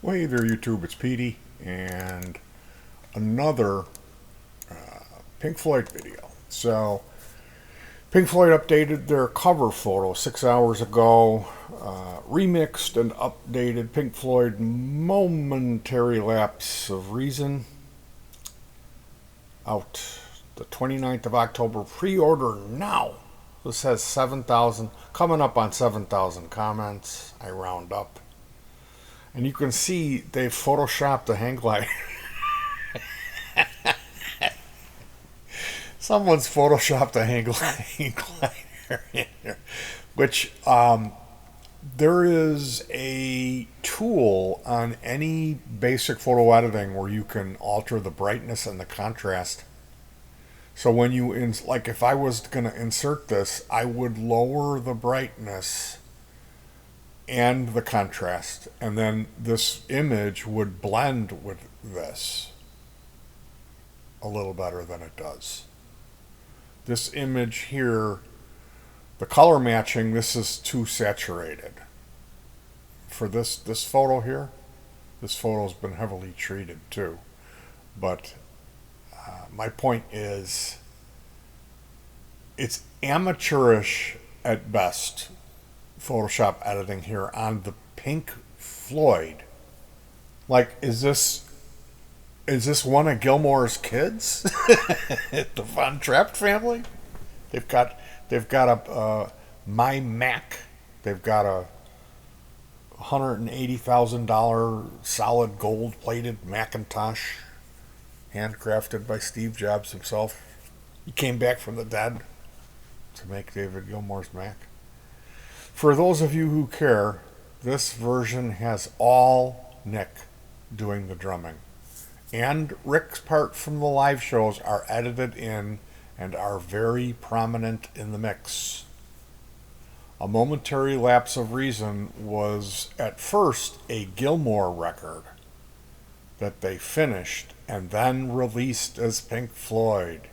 Well, hey there, YouTube. It's Petey, and another Pink Floyd video. So, Pink Floyd updated their cover photo 6 hours ago, remixed and updated Pink Floyd Momentary Lapse of Reason out the 29th of October. Pre-order now. This has 7,000, coming up on 7,000 comments. I round up. And you can see they've photoshopped a hang glider. Someone's photoshopped a hang glider in here. Which, there is a tool on any basic photo editing where you can alter the brightness and the contrast. So when you, like if I was going to insert this, I would lower the brightness and the contrast, and then this image would blend with this a little better than it does. This image here, the color matching, this is too saturated. For this photo here, this photo's been heavily treated too. But my point is, it's amateurish at best, Photoshop editing here on the Pink Floyd. Like, is this one of Gilmour's kids? The Von Trapp family? They've got a My Mac. They've got a $180,000 solid gold plated Macintosh, handcrafted by Steve Jobs himself. He came back from the dead to make David Gilmour's Mac. For those of you who care, this version has all Nick doing the drumming. And Rick's part from the live shows are edited in and are very prominent in the mix. A Momentary Lapse of Reason was at first a Gilmour record that they finished and then released as Pink Floyd.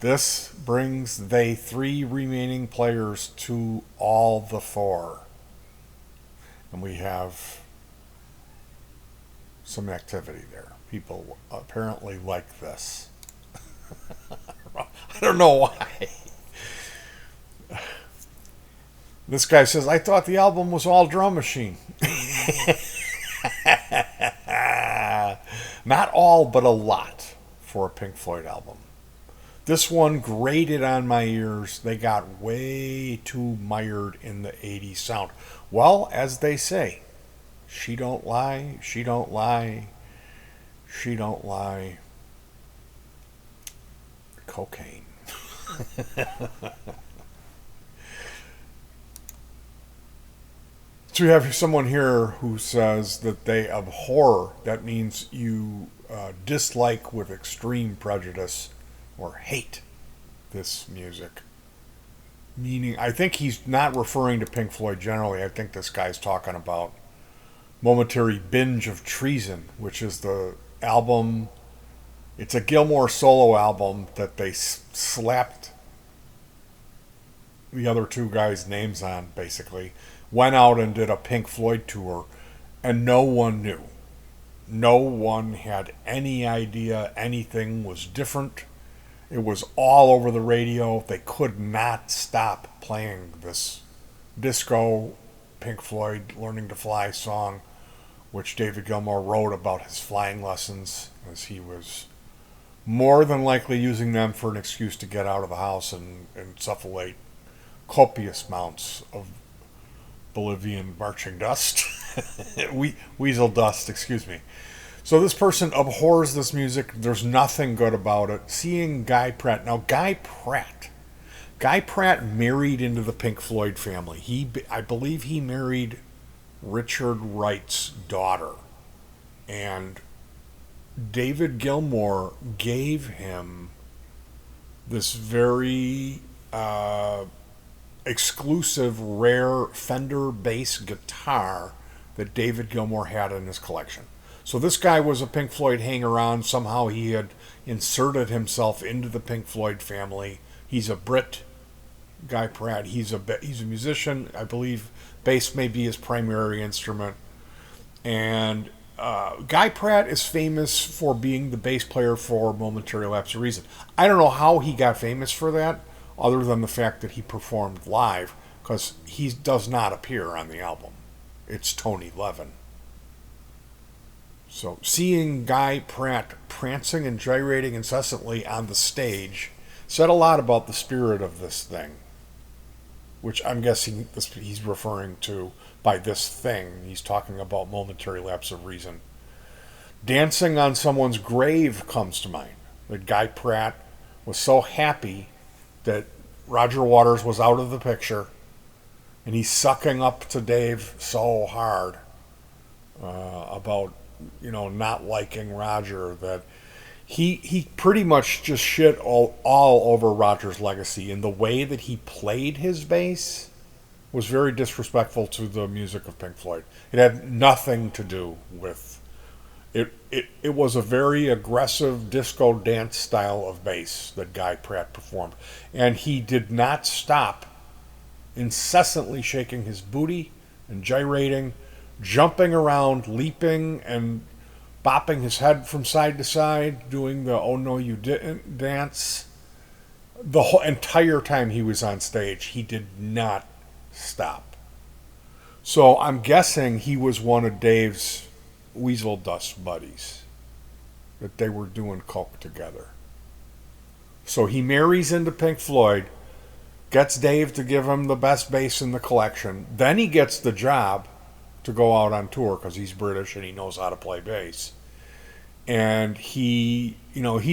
This brings the three remaining players to all the four. And we have some activity there. People apparently like this. I don't know why. This guy says, I thought the album was all drum machine. Not all, but a lot for a Pink Floyd album. This one grated on my ears. They got way too mired in the 80s sound. Well, as they say, she don't lie, she don't lie, she don't lie. Cocaine. So we have someone here who says that they abhor, that means you dislike with extreme prejudice or hate this music. Meaning, I think he's not referring to Pink Floyd generally. I think this guy's talking about Momentary Binge of Treason, which is the album. It's a Gilmour solo album that they slapped the other two guys' names on, basically. Went out and did a Pink Floyd tour, and no one knew. No one had any idea anything was different. It was all over the radio. They could not stop playing this disco Pink Floyd Learning to Fly song, which David Gilmour wrote about his flying lessons, as he was more than likely using them for an excuse to get out of the house and suffocate copious amounts of Bolivian marching dust. Weasel dust, excuse me. So this person abhors this music. There's nothing good about it. Seeing Guy Pratt. Now, Guy Pratt married into the Pink Floyd family. I believe he married Richard Wright's daughter. And David Gilmour gave him this very exclusive, rare Fender bass guitar that David Gilmour had in his collection. So this guy was a Pink Floyd hanger-on. Somehow he had inserted himself into the Pink Floyd family. He's a Brit, Guy Pratt. He's a musician. I believe bass may be his primary instrument. And Guy Pratt is famous for being the bass player for Momentary Lapse of Reason. I don't know how he got famous for that, other than the fact that he performed live, because he does not appear on the album. It's Tony Levin. So seeing Guy Pratt prancing and gyrating incessantly on the stage said a lot about the spirit of this thing, which I'm guessing he's referring to by this thing. He's talking about Momentary Lapse of Reason. Dancing on someone's grave comes to mind. That Guy Pratt was so happy that Roger Waters was out of the picture, and he's sucking up to Dave so hard about not liking Roger, that he pretty much just shit all over Roger's legacy, and the way that he played his bass was very disrespectful to the music of Pink Floyd. It had nothing to do with it. It was a very aggressive disco dance style of bass that Guy Pratt performed, and he did not stop incessantly shaking his booty and gyrating, jumping around, leaping, and bopping his head from side to side, doing the "Oh no, you didn't" dance. The whole entire time he was on stage, he did not stop. So I'm guessing he was one of Dave's Weasel Dust buddies, that they were doing coke together. So he marries into Pink Floyd, gets Dave to give him the best bass in the collection. Then he gets the job to go out on tour because he's British and he knows how to play bass. And he's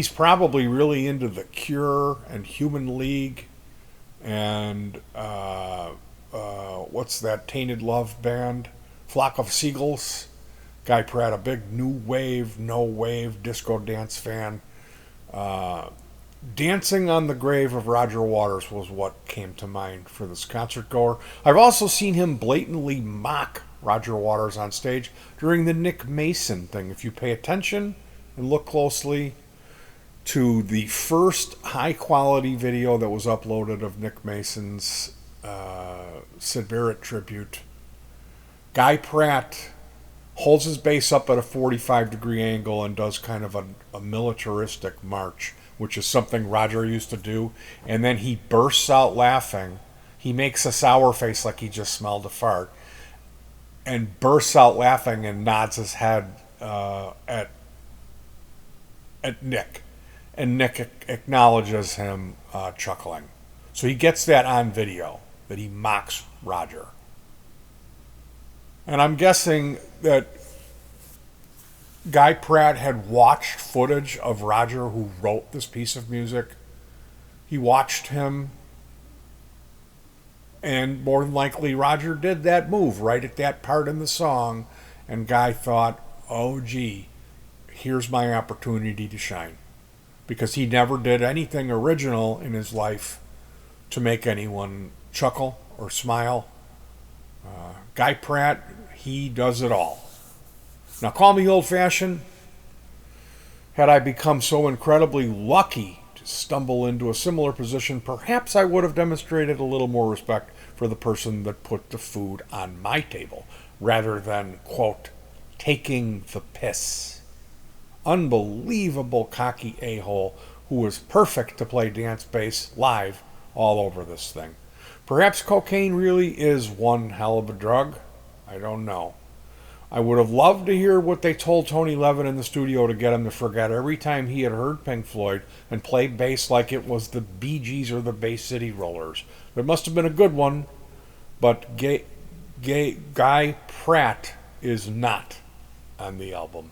probably really into The Cure and Human League and what's that Tainted Love band? Flock of Seagulls. Guy Pratt, a big new wave, no wave disco dance fan. Dancing on the grave of Roger Waters was what came to mind for this concert goer. I've also seen him blatantly mock Roger Waters on stage during the Nick Mason thing. If you pay attention and look closely to the first high quality video that was uploaded of Nick Mason's Sid Barrett tribute, Guy Pratt holds his bass up at a 45-degree angle and does kind of a militaristic march, which is something Roger used to do, and then he bursts out laughing. He makes a sour face like he just smelled a fart, and bursts out laughing and nods his head at Nick, and Nick acknowledges him chuckling. So he gets that on video, that he mocks Roger. And I'm guessing that Guy Pratt had watched footage of Roger, who wrote this piece of music. He watched him, and more than likely Roger did that move right at that part in the song, and Guy thought, oh gee, here's my opportunity to shine. Because he never did anything original in his life to make anyone chuckle or smile. Guy Pratt, he does it all. Now, call me old-fashioned. Had I become so incredibly lucky to stumble into a similar position, perhaps I would have demonstrated a little more respect for the person that put the food on my table, rather than, quote, taking the piss. Unbelievable cocky a-hole who was perfect to play dance bass live all over this thing. Perhaps cocaine really is one hell of a drug. I don't know. I would have loved to hear what they told Tony Levin in the studio to get him to forget every time he had heard Pink Floyd and play bass like it was the Bee Gees or the Bay City Rollers. There must have been a good one, but Guy Pratt is not on the album.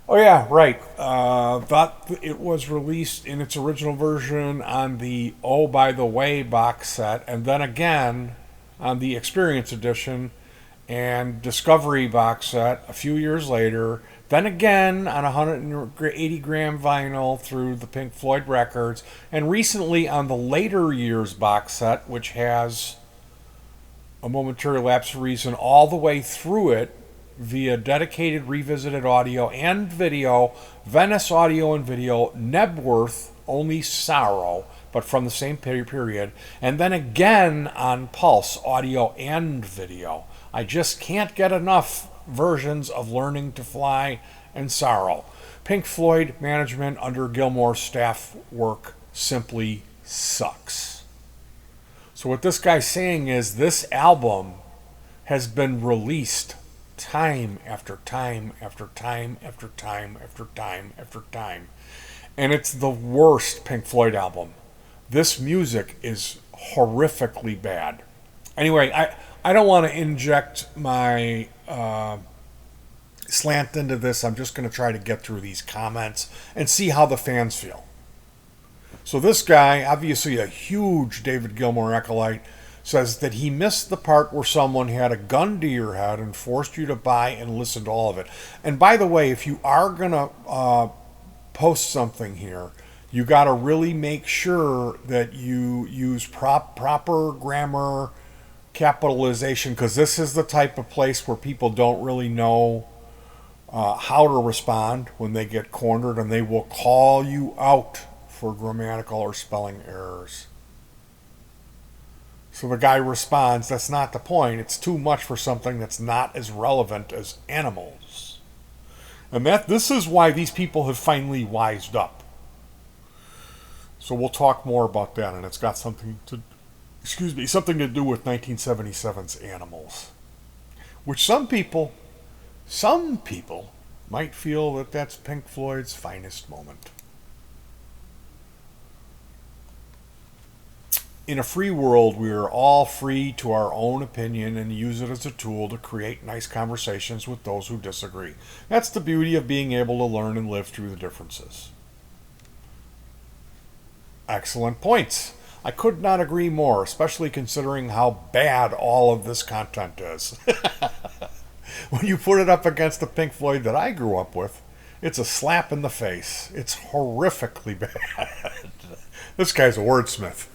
Oh yeah, right. Thought it was released in its original version on the Oh By The Way box set, and then again on the Experience Edition and Discovery box set a few years later, then again on 180 gram vinyl through the Pink Floyd records, and recently on the later years box set, which has A Momentary Lapse of Reason all the way through it via dedicated revisited audio and video, Venice Audio and Video, Nebworth Only Sorrow, but from the same period, and then again on Pulse Audio and Video. I just can't get enough versions of Learning to Fly and Sorrow. Pink Floyd management under Gilmour's staff work simply sucks. So what this guy's saying is this album has been released time after time after time after time after time after time. And it's the worst Pink Floyd album. This music is horrifically bad. Anyway, I don't want to inject my slant into this. I'm just going to try to get through these comments and see how the fans feel. So this guy, obviously a huge David Gilmour acolyte, says that he missed the part where someone had a gun to your head and forced you to buy and listen to all of it. And by the way, if you are going to post something here, you got to really make sure that you use proper grammar, capitalization, because this is the type of place where people don't really know how to respond when they get cornered, and they will call you out for grammatical or spelling errors. So the guy responds, that's not the point. It's too much for something that's not as relevant as animals. And this is why these people have finally wised up. So we'll talk more about that, and it's got something to do with 1977's Animals. Which some people might feel that that's Pink Floyd's finest moment. In a free world, we are all free to our own opinion and use it as a tool to create nice conversations with those who disagree. That's the beauty of being able to learn and live through the differences. Excellent points. I could not agree more, especially considering how bad all of this content is. When you put it up against the Pink Floyd that I grew up with, it's a slap in the face. It's horrifically bad. This guy's a wordsmith.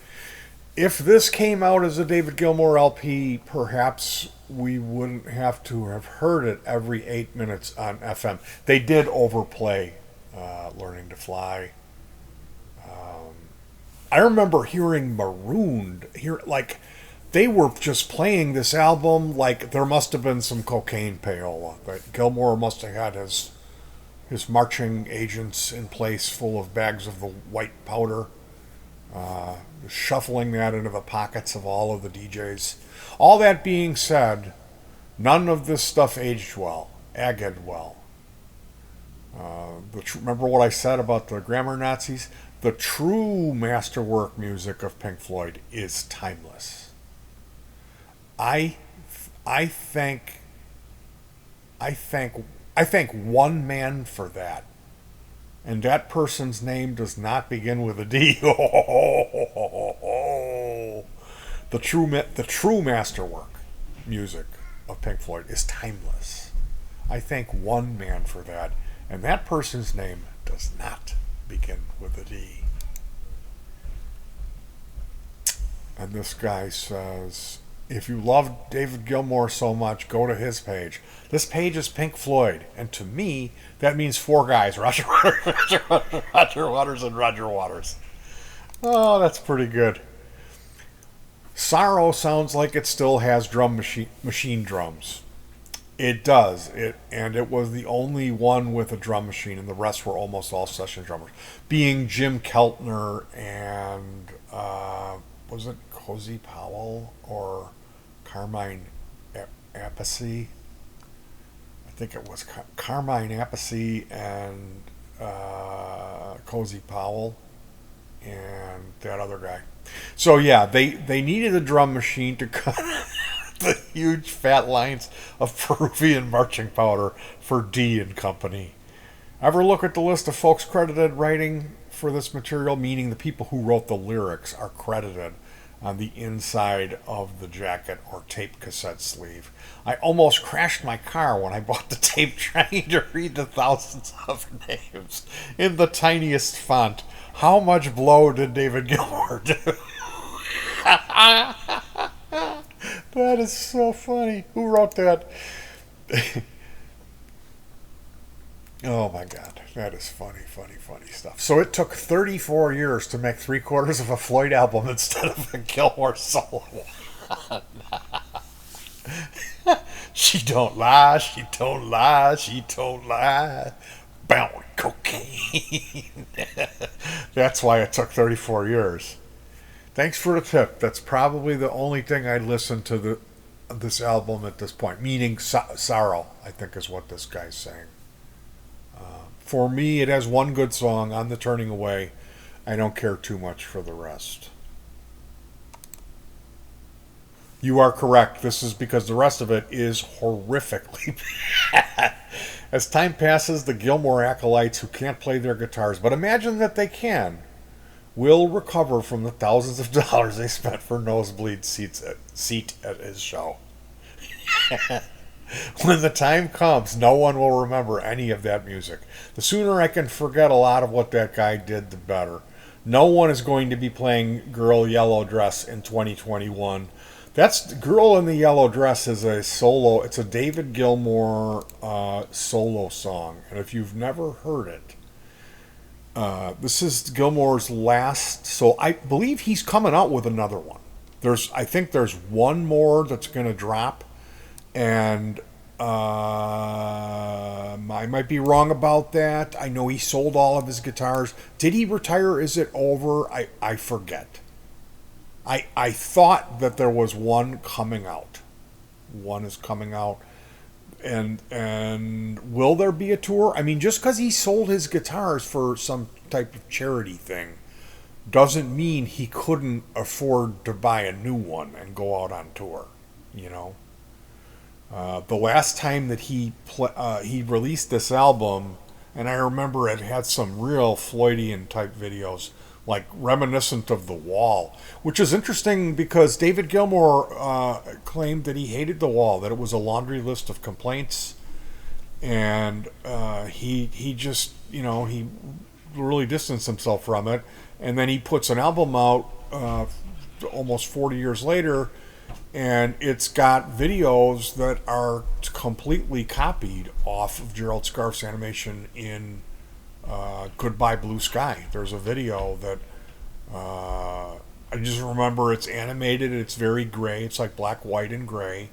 If this came out as a David Gilmour LP, perhaps we wouldn't have to have heard it every 8 minutes on FM. They did overplay Learning to Fly. I remember hearing Marooned. They were just playing this album like there must have been some cocaine payola. That Gilmour must have had his marching agents in place full of bags of the white powder. Shuffling that into the pockets of all of the DJs. All that being said, none of this stuff aged well. Remember what I said about the grammar Nazis? The true masterwork music of Pink Floyd is timeless. I thank one man for that. And that person's name does not begin with a D. The true masterwork music of Pink Floyd is timeless. I thank one man for that, and that person's name does not begin with a D. And this guy says, if you love David Gilmour so much, go to his page. This page is Pink Floyd, and to me, that means four guys: Roger Waters, and Roger Waters. Oh, that's pretty good. Sorrow sounds like it still has machine drums. It does. And it was the only one with a drum machine, and the rest were almost all session drummers, being Jim Keltner and was it Cozy Powell or Carmine Appice? I think it was Carmine Appice and Cozy Powell and that other guy. So yeah, they needed a drum machine to cut the huge fat lines of Peruvian marching powder for D and Company. Ever look at the list of folks credited writing for this material, meaning the people who wrote the lyrics are credited on the inside of the jacket or tape cassette sleeve. I almost crashed my car when I bought the tape trying to read the thousands of names in the tiniest font. How much blow did David Gilmour do? That is so funny. Who wrote that? Oh my God, that is funny stuff. So it took 34 years to make 3/4 of a Floyd album instead of a Gilmour solo. She don't lie, she don't lie, she don't lie. Bound cocaine. That's why it took 34 years. Thanks for the tip. That's probably the only thing I listened to this album at this point. Meaning sorrow, I think is what this guy's saying. For me, it has one good song, On the Turning Away. I don't care too much for the rest. You are correct. This is because the rest of it is horrifically bad. As time passes, the Gilmour acolytes who can't play their guitars, but imagine that they can, will recover from the thousands of dollars they spent for nosebleed seat at his show. When the time comes, no one will remember any of that music. The sooner I can forget a lot of what that guy did, the better. No one is going to be playing Girl Yellow Dress in 2021. That's Girl in the Yellow Dress is a solo. It's a David Gilmour solo song, and if you've never heard it, this is Gilmour's last. So I believe he's coming out with another one. I think there's one more that's going to drop, and I might be wrong about that. I know he sold all of his guitars. Did he retire? Is it over? I forget. I thought that there was one coming out. One is coming out. And will there be a tour? I mean, just because he sold his guitars for some type of charity thing doesn't mean he couldn't afford to buy a new one and go out on tour, you know? The last time that he released this album, and I remember it had some real Floydian type videos, like reminiscent of The Wall, which is interesting because David Gilmour claimed that he hated The Wall, that it was a laundry list of complaints, and he just, he really distanced himself from it, and then he puts an album out almost 40 years later, and it's got videos that are completely copied off of Gerald Scarfe's animation in Goodbye Blue Sky. There's a video that I just remember it's animated. It's very gray. It's like black, white, and gray,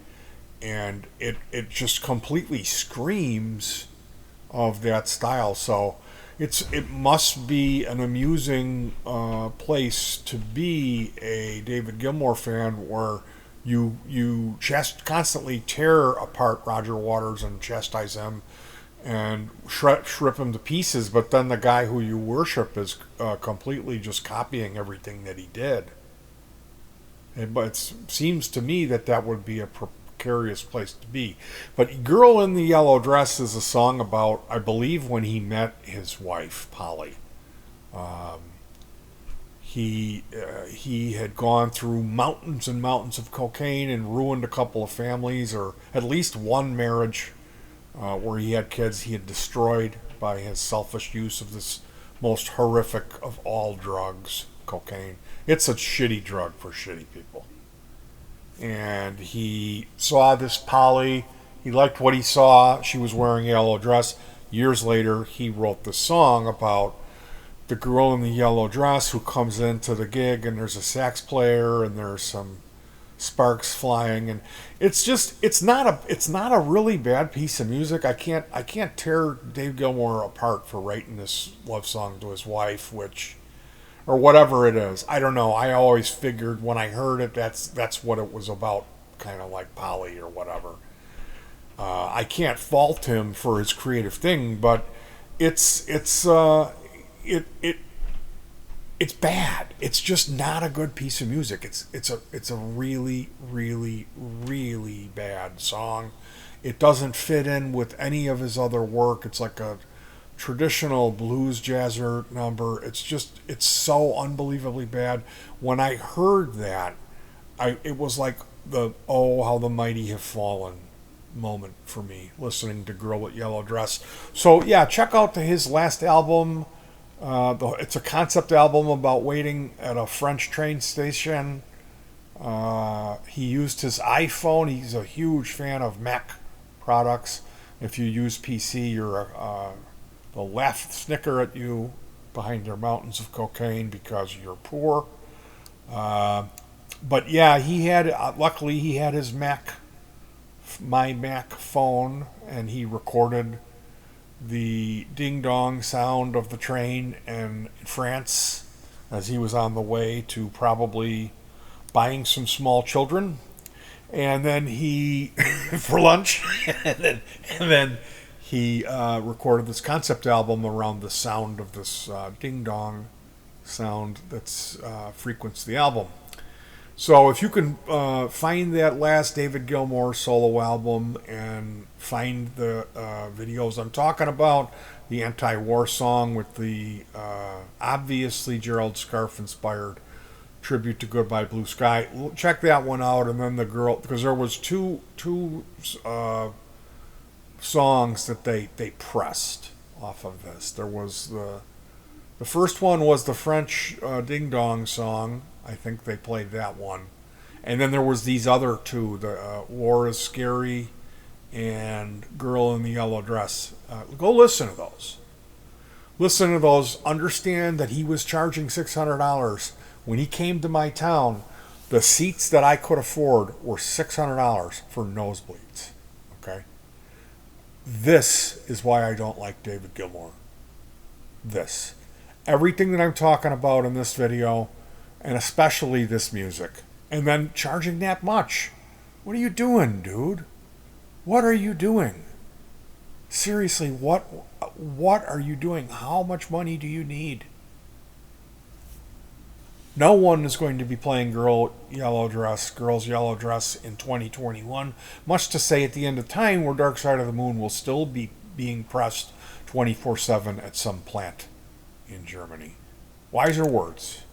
and it just completely screams of that style. So it must be an amusing place to be a David Gilmour fan, where you constantly tear apart Roger Waters and chastise him and strip him to pieces, but then the guy who you worship is completely just copying everything that he did. But it seems to me that would be a precarious place to be. But Girl in the Yellow Dress is a song about, I believe, when he met his wife, Polly. He had gone through mountains and mountains of cocaine and ruined a couple of families, or at least one marriage where he had kids he had destroyed by his selfish use of this most horrific of all drugs, cocaine. It's a shitty drug for shitty people. And he saw this Polly. He liked what he saw. She was wearing a yellow dress. Years later, he wrote the song about the girl in the yellow dress who comes into the gig, and there's a sax player and there's some sparks flying, and it's not a really bad piece of music. I can't tear Dave Gilmour apart for writing this love song to his wife, or whatever it is. I don't know. I always figured when I heard it that's what it was about, kind of like Polly or whatever. I can't fault him for his creative thing, but it's bad. It's just not a good piece of music. It's a really, really, really bad song. It doesn't fit in with any of his other work. It's like a traditional blues jazzer number. It's so unbelievably bad. When I heard that, it was like the "Oh, how the mighty have fallen" moment for me, listening to Girl with Yellow Dress. So yeah, check out his last album. It's a concept album about waiting at a French train station. He used his iPhone. He's a huge fan of Mac products. If you use PC, they'll laugh, snicker at you behind their mountains of cocaine because you're poor. But yeah, luckily he had his Mac my Mac phone, and he recorded the ding-dong sound of the train in France as he was on the way to probably buying some small children. And then he, for lunch, and then he recorded this concept album around the sound of this ding-dong sound that's frequents the album. So if you can find that last David Gilmour solo album and find the videos I'm talking about, the anti-war song with the obviously Gerald Scarfe inspired tribute to Goodbye Blue Sky, check that one out. And then the girl, because there was two songs that they pressed off of this. There was the first one was the French Ding Dong song. I think they played that one. And then there was these other two, the War is Scary and Girl in the Yellow Dress. Go listen to those. Listen to those. Understand that he was charging $600. When he came to my town, the seats that I could afford were $600 for nosebleeds. Okay? This is why I don't like David Gilmour. This. Everything that I'm talking about in this video, and especially this music, and then charging that much. What are you doing, dude? What are you doing? Seriously, what are you doing? How much money do you need? No one is going to be playing Girl's Yellow Dress in 2021, much to say at the end of time where Dark Side of the Moon will still be being pressed 24/7 at some plant in Germany. Wiser words.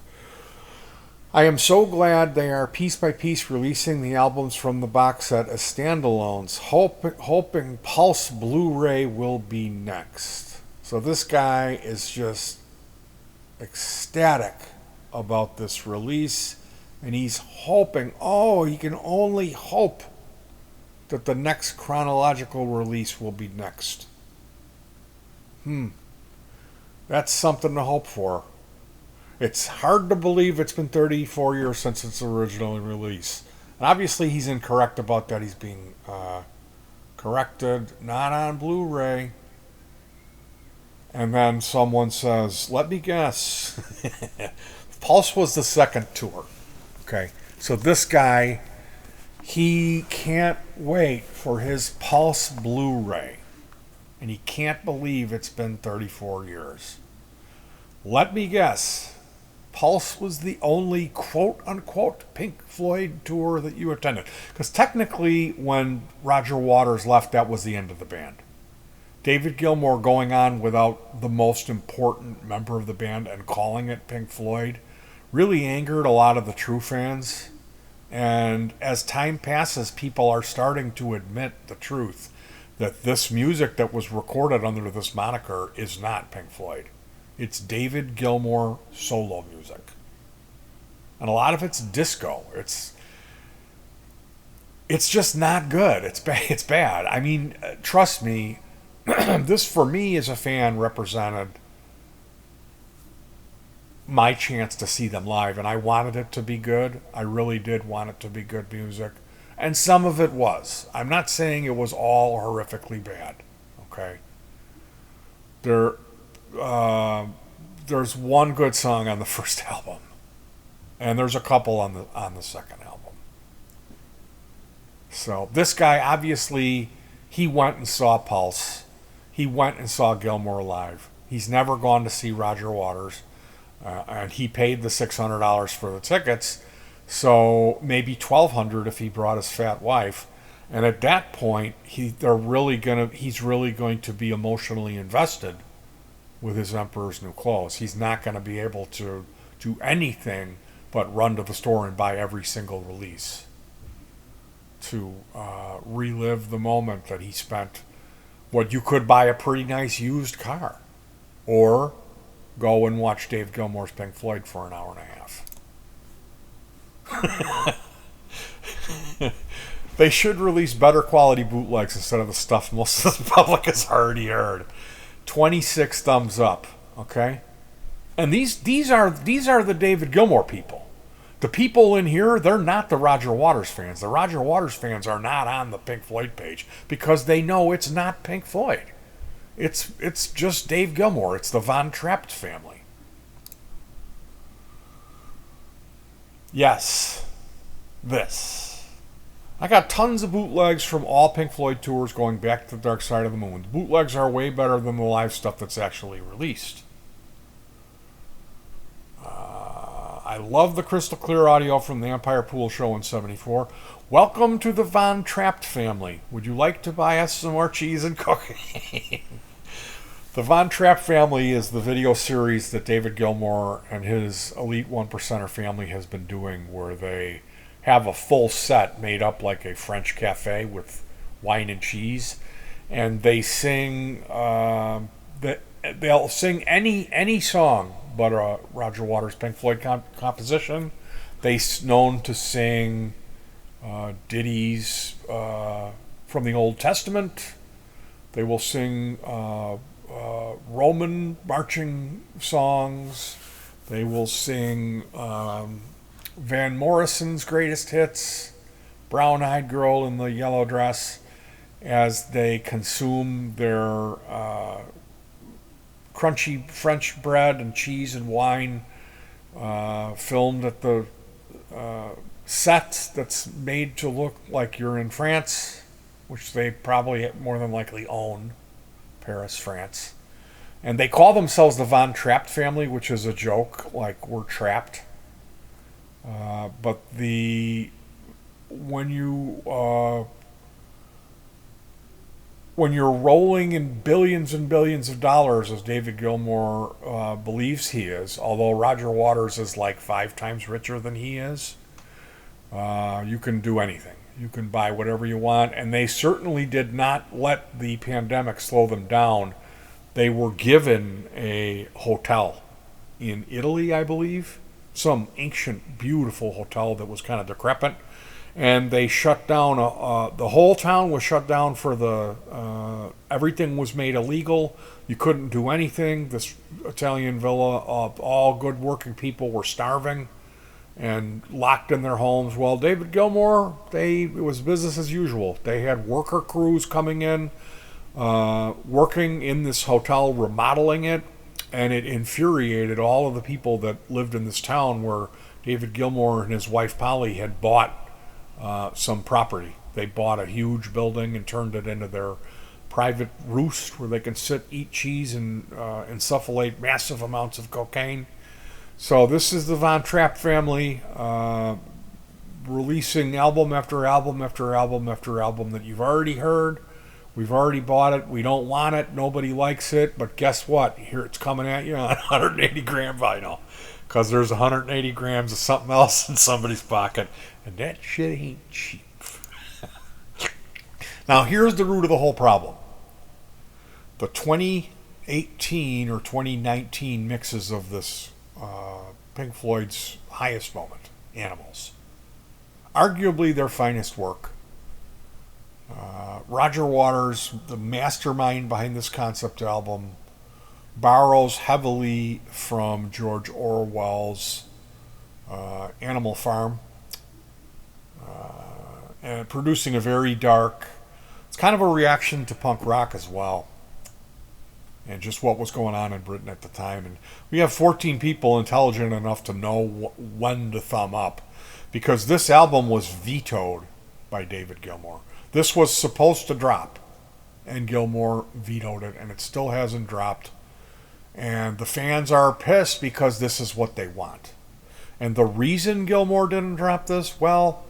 I am so glad they are piece by piece releasing the albums from the box set as standalones, hoping Pulse Blu-ray will be next. So this guy is just ecstatic about this release, and he's hoping, he can only hope that the next chronological release will be next. That's something to hope for. It's hard to believe it's been 34 years since its original release. And obviously he's incorrect about that. He's being corrected, not on Blu-ray. And then someone says, let me guess. Pulse was the second tour. Okay, so this guy, he can't wait for his Pulse Blu-ray. And he can't believe it's been 34 years. Let me guess. Pulse was the only quote-unquote Pink Floyd tour that you attended. Because technically, when Roger Waters left, that was the end of the band. David Gilmour going on without the most important member of the band and calling it Pink Floyd really angered a lot of the true fans. And as time passes, people are starting to admit the truth that this music that was recorded under this moniker is not Pink Floyd. It's David Gilmour solo music. And a lot of it's disco. It's just not good. It's bad. I mean, trust me, this for me as a fan represented my chance to see them live, and I wanted it to be good. I really did want it to be good music. And some of it was. I'm not saying it was all horrifically bad. Okay? There's one good song on the first album, and there's a couple on the second album. So this guy, obviously, he went and saw Pulse. He went and saw Gilmour live. He's never gone to see Roger Waters, and he paid the $600 for the tickets. So maybe $1,200 if he brought his fat wife. And at that point, he's really going to be emotionally invested with his Emperor's New Clothes. He's not going to be able to do anything but run to the store and buy every single release to relive the moment that he spent what you could buy a pretty nice used car, or go and watch Dave Gilmour's Pink Floyd for an hour and a half. They should release better quality bootlegs instead of the stuff most of the public has already heard. 26 thumbs up, okay? And these are the David Gilmour people. The people in here, they're not the Roger Waters fans. The Roger Waters fans are not on the Pink Floyd page because they know it's not Pink Floyd. It's just Dave Gilmour. It's the Von Trapp family. Yes, this. I got tons of bootlegs from all Pink Floyd tours going back to the Dark Side of the Moon. The bootlegs are way better than the live stuff that's actually released. I love the crystal clear audio from the Empire Pool Show in '74. Welcome to the Von Trapp family. Would you like to buy us some more cheese and cooking? The Von Trapp family is the video series that David Gilmour and his elite 1%er family has been doing, where they have a full set made up like a French cafe with wine and cheese, and they sing. They'll sing any song but a Roger Waters Pink Floyd composition. They're known to sing ditties from the Old Testament. They will sing Roman marching songs. They will sing Van Morrison's greatest hits, Brown-Eyed Girl in the Yellow Dress, as they consume their crunchy French bread and cheese and wine, filmed at the set that's made to look like you're in France, which they probably more than likely own, Paris, France. And they call themselves the Von Trapp family, which is a joke, like we're trapped. But when you're rolling in billions and billions of dollars, as David Gilmour believes he is, although Roger Waters is like 5 times richer than he is, you can do anything. You can buy whatever you want, and they certainly did not let the pandemic slow them down. They were given a hotel in Italy, I believe, some ancient, beautiful hotel that was kind of decrepit, and they shut down. The whole town was shut down for everything was made illegal. You couldn't do anything. This Italian villa, all good working people were starving and locked in their homes. Well, David Gilmour, it was business as usual. They had worker crews coming in, working in this hotel, remodeling it, and it infuriated all of the people that lived in this town where David Gilmour and his wife Polly had bought some property. They bought a huge building and turned it into their private roost where they can sit, eat cheese, and insufflate massive amounts of cocaine. So this is the Von Trapp family releasing album after album after album after album that you've already heard. We've already bought it. We don't want it. Nobody likes it. But guess what? Here it's coming at you on 180 gram vinyl. Because there's 180 grams of something else in somebody's pocket. And that shit ain't cheap. Now here's the root of the whole problem. The 2018 or 2019 mixes of this Pink Floyd's highest moment, Animals. Arguably their finest work. Roger Waters, the mastermind behind this concept album, borrows heavily from George Orwell's Animal Farm, and producing a very dark, it's kind of a reaction to punk rock as well, and just what was going on in Britain at the time. And we have 14 people intelligent enough to know when to thumb up, because this album was vetoed by David Gilmour. This was supposed to drop, and Gilmour vetoed it, and it still hasn't dropped. And the fans are pissed because this is what they want. And the reason Gilmour didn't drop this, well,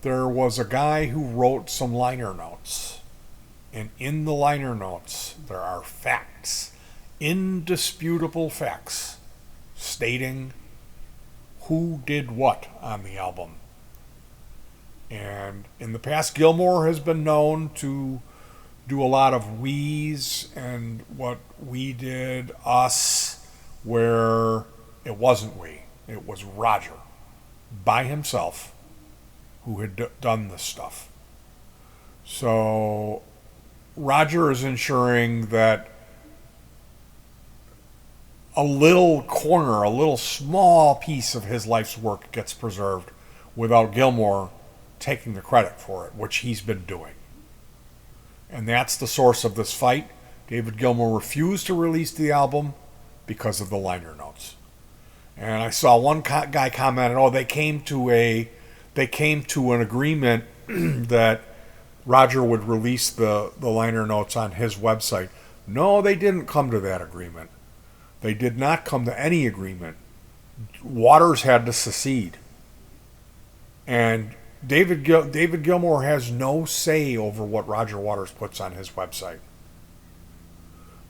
there was a guy who wrote some liner notes. And in the liner notes, there are facts, indisputable facts, stating who did what on the album. And in the past, Gilmour has been known to do a lot of we's and what we did, us, where it wasn't we. It was Roger, by himself, who had done this stuff. So Roger is ensuring that a little corner, a little small piece of his life's work gets preserved without Gilmour taking the credit for it, which he's been doing. And that's the source of this fight. David Gilmour refused to release the album because of the liner notes. And I saw one guy commented, "Oh, they came to an agreement that Roger would release the liner notes on his website." No, they didn't come to that agreement. They did not come to any agreement. Waters had to secede. And David Gilmour has no say over what Roger Waters puts on his website.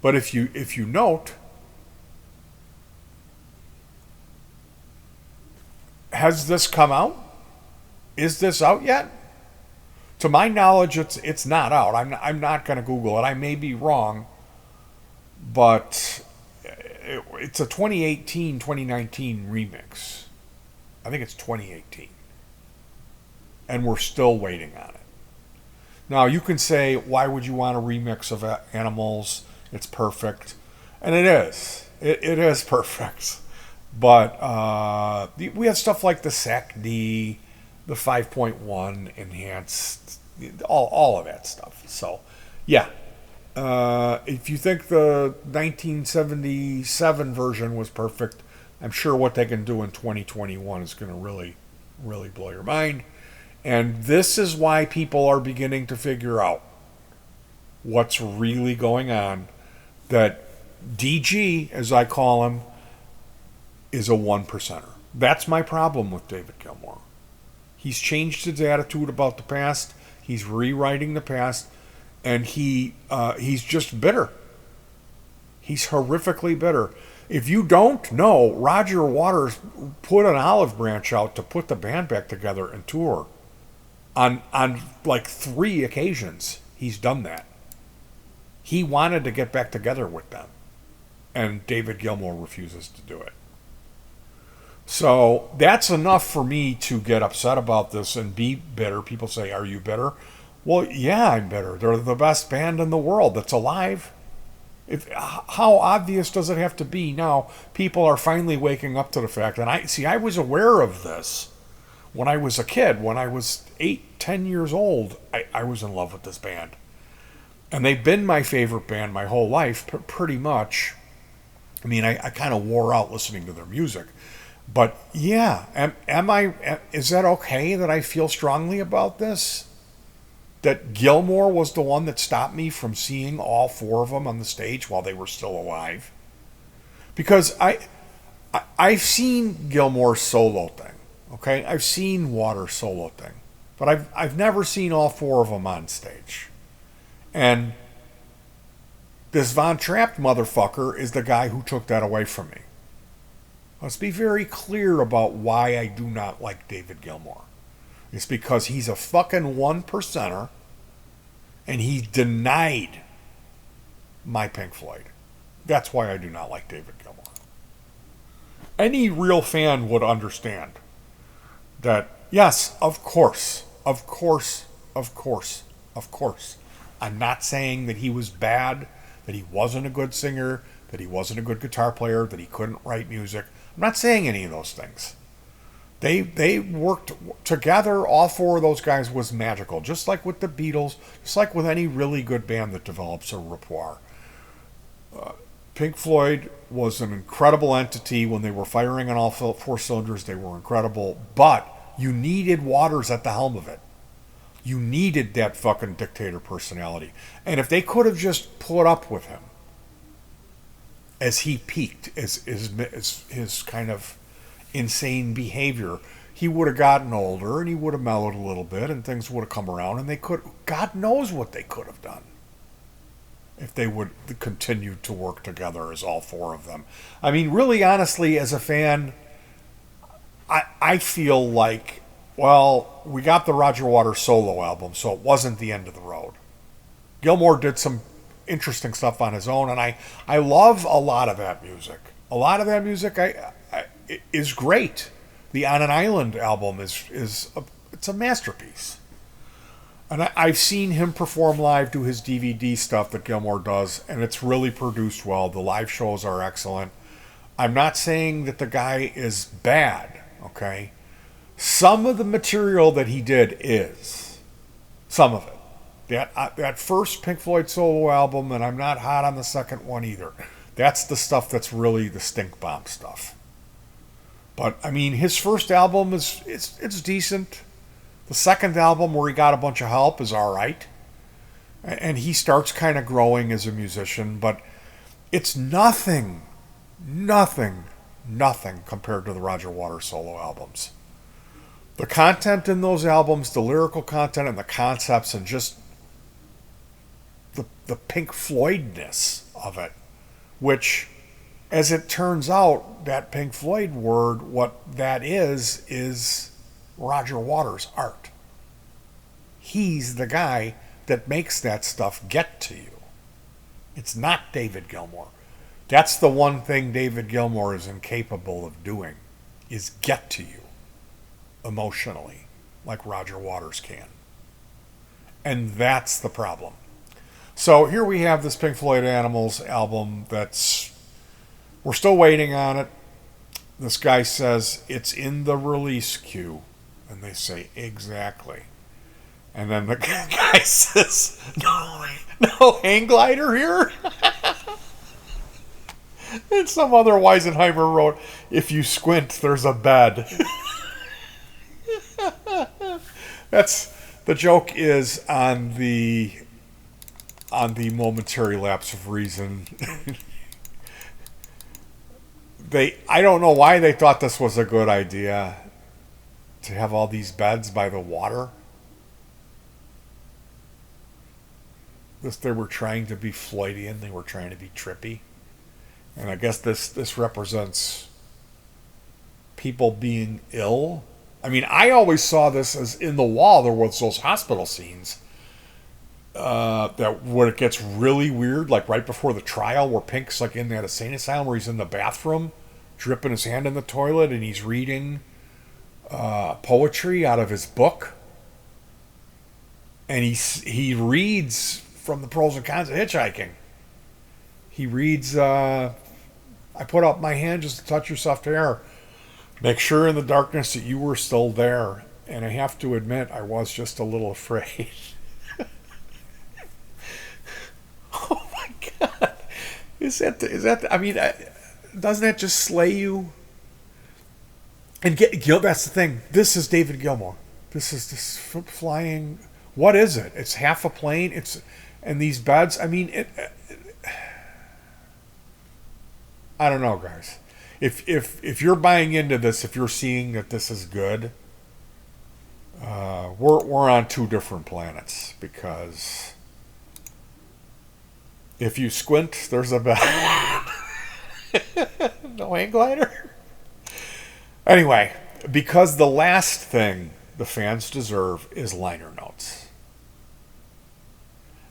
But if you note, has this come out? Is this out yet? To my knowledge, it's not out. I'm not going to Google it. I may be wrong, but it's a 2018-2019 remix. I think it's 2018. And we're still waiting on it. Now, you can say, why would you want a remix of Animals? It's perfect. And it is. It is perfect. But we have stuff like the SAC-D, the 5.1 enhanced, all of that stuff. So, yeah. If you think the 1977 version was perfect, I'm sure what they can do in 2021 is going to really, really blow your mind. And this is why people are beginning to figure out what's really going on. That DG, as I call him, is a 1%er. That's my problem with David Gilmour. He's changed his attitude about the past. He's rewriting the past. And he's just bitter. He's horrifically bitter. If you don't know, Roger Waters put an olive branch out to put the band back together and tour. On like 3 occasions, he's done that. He wanted to get back together with them. And David Gilmour refuses to do it. So that's enough for me to get upset about this and be bitter. People say, are you bitter? Well, yeah, I'm bitter. They're the best band in the world that's alive. How obvious does it have to be? Now, people are finally waking up to the fact. And I was aware of this when I was a kid. When I was 8-10 years old, I was in love with this band. And they've been my favorite band my whole life, pretty much. I mean, I kind of wore out listening to their music. But yeah, is that okay that I feel strongly about this? That Gilmour was the one that stopped me from seeing all 4 of them on the stage while they were still alive? Because I've seen Gilmour's solo thing, okay? I've seen Waters' solo thing. But I've never seen all 4 of them on stage. And this Von Trapp motherfucker is the guy who took that away from me. Let's be very clear about why I do not like David Gilmour. It's because he's a fucking 1%er and he denied my Pink Floyd. That's why I do not like David Gilmour. Any real fan would understand that, yes, of course. I'm not saying that he was bad, that he wasn't a good singer, that he wasn't a good guitar player, that he couldn't write music. I'm not saying any of those things. They worked together. All 4 of those guys was magical, just like with the Beatles, just like with any really good band that develops a repertoire. Pink Floyd was an incredible entity when they were firing on all 4 cylinders. They were incredible, but you needed Waters at the helm of it. You needed that fucking dictator personality. And if they could have just put up with him as he peaked, as his kind of insane behavior, he would have gotten older and he would have mellowed a little bit and things would have come around and they could, God knows what they could have done if they would continue to work together as all 4 of them. I mean, really honestly, as a fan, I feel like, well, we got the Roger Waters solo album, so it wasn't the end of the road. Gilmour did some interesting stuff on his own, and I love a lot of that music. A lot of that music is great. The On an Island album it's a masterpiece. And I've seen him perform live, do his DVD stuff that Gilmour does, and it's really produced well. The live shows are excellent. I'm not saying that the guy is bad, okay? Some of the material that he did is. Some of it. That first Pink Floyd solo album, and I'm not hot on the second one either. That's the stuff that's really the stink bomb stuff. But I mean, his first album is it's decent. The second album, where he got a bunch of help, is all right, and he starts kind of growing as a musician. But it's nothing, nothing compared to the Roger Waters solo albums. The content in those albums, the lyrical content and the concepts, and just the Pink Floydness of it, which, as it turns out, that Pink Floyd word, what that is Roger Waters' art. He's the guy that makes that stuff get to you. It's not David Gilmour. That's the one thing David Gilmour is incapable of doing, is get to you emotionally, like Roger Waters can. And that's the problem. So here we have this Pink Floyd Animals album we're still waiting on it. This guy says it's in the release queue. And they say, exactly. And then the guy says, no hang glider here? And some other Weisenheimer wrote, if you squint, there's a bed. The joke is on the Momentary Lapse of Reason. I don't know why they thought this was a good idea, to have all these beds by the water. They were trying to be Floydian. They were trying to be trippy. And I guess this represents people being ill. I mean, I always saw this as in The Wall, there was those hospital scenes that where it gets really weird, like right before the trial, where Pink's like in that insane asylum, where he's in the bathroom, dripping his hand in the toilet, and he's reading poetry out of his book. And he reads from the pros and cons of hitchhiking. He reads, I put up my hand just to touch your soft hair. Make sure in the darkness that you were still there. And I have to admit, I was just a little afraid. Oh my God. Is that, I mean, doesn't that just slay you? And that's the thing. This is David Gilmour. This is this flying. What is it? It's half a plane. And these beds. I mean, I don't know, guys. If you're buying into this, if you're seeing that this is good, we're on two different planets, because if you squint, there's a bed. No hang glider. Anyway, because the last thing the fans deserve is liner notes.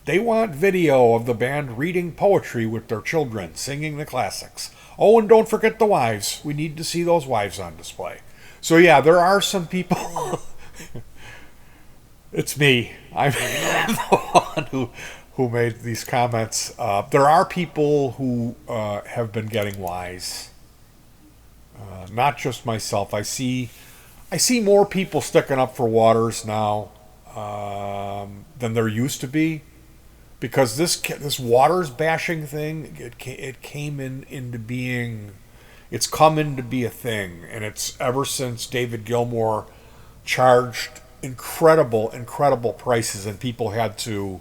They want video of the band reading poetry with their children, singing the classics. Oh, and don't forget the wives. We need to see those wives on display. So yeah, there are some people. It's me. I'm the one who made these comments. There are people who have been getting wise. Not just myself. I see more people sticking up for Waters now than there used to be, because this Waters bashing thing, it came into being. It's come into be a thing, and it's ever since David Gilmour charged incredible prices, and people had to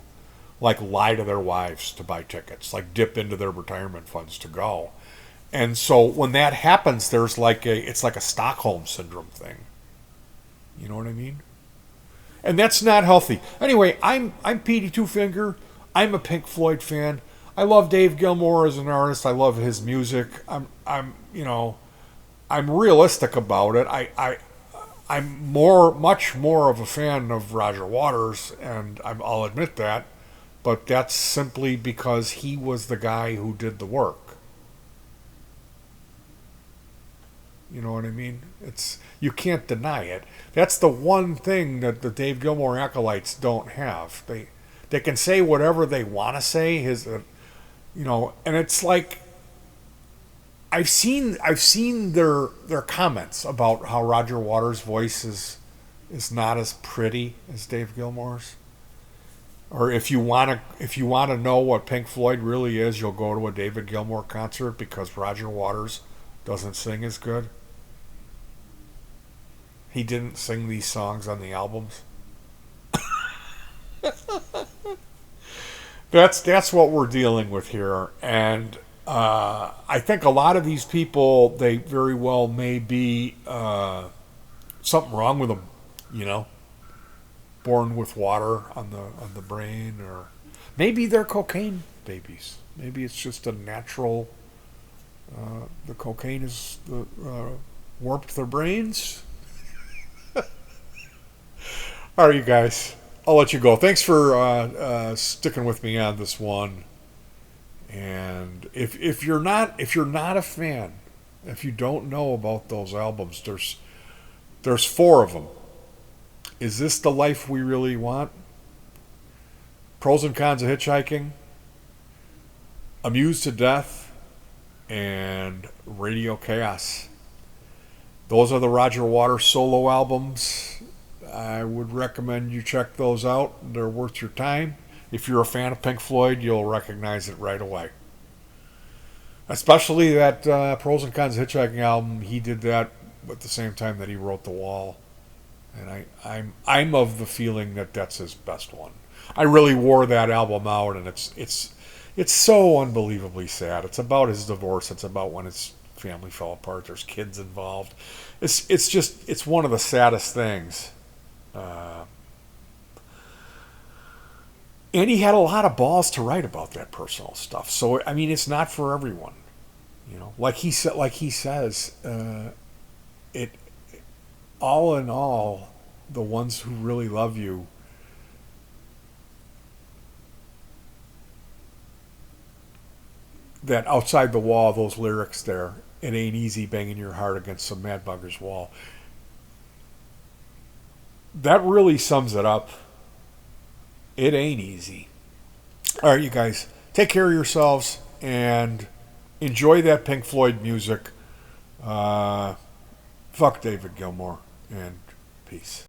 like lie to their wives to buy tickets, like dip into their retirement funds to go. And so when that happens, there's it's like a Stockholm syndrome thing. You know what I mean? And that's not healthy. Anyway, I'm Petey Two Finger. I'm a Pink Floyd fan. I love Dave Gilmour as an artist. I love his music. I'm realistic about it. I'm much more of a fan of Roger Waters, and I'll admit that. But that's simply because he was the guy who did the work. You know what I mean? You can't deny it. That's the one thing that the Dave Gilmour acolytes don't have. They can say whatever they want to say. And it's like, I've seen their comments about how Roger Waters' voice is not as pretty as Dave Gilmour's. Or if you want to know what Pink Floyd really is, you'll go to a David Gilmour concert because Roger Waters doesn't sing as good. He didn't sing these songs on the albums. That's what we're dealing with here, and I think a lot of these people, they very well may be something wrong with them, you know, born with water on the brain, or maybe they're cocaine babies. Maybe it's just a natural. The cocaine has warped their brains. All right, you guys. I'll let you go. Thanks for sticking with me on this one. And if you're not a fan, if you don't know about those albums, there's four of them. Is this the life we really want? Pros and cons of hitchhiking, Amused to Death, and Radio Chaos. Those are the Roger Waters solo albums. I would recommend you check those out. They're worth your time. If you're a fan of Pink Floyd, you'll recognize it right away. Especially that Pros and Cons Hitchhiking album. He did that at the same time that he wrote The Wall, and I'm of the feeling that that's his best one. I really wore that album out, and it's so unbelievably sad. It's about his divorce. It's about when his family fell apart. There's kids involved. It's one of the saddest things. And he had a lot of balls to write about that personal stuff. So I mean, it's not for everyone, you know. Like he says, it all in all, the ones who really love you, that outside the wall, those lyrics there, it ain't easy banging your heart against some mad bugger's wall. That really sums it up. It ain't easy. All right, you guys, take care of yourselves and enjoy that Pink Floyd music. Fuck David Gilmour, and peace.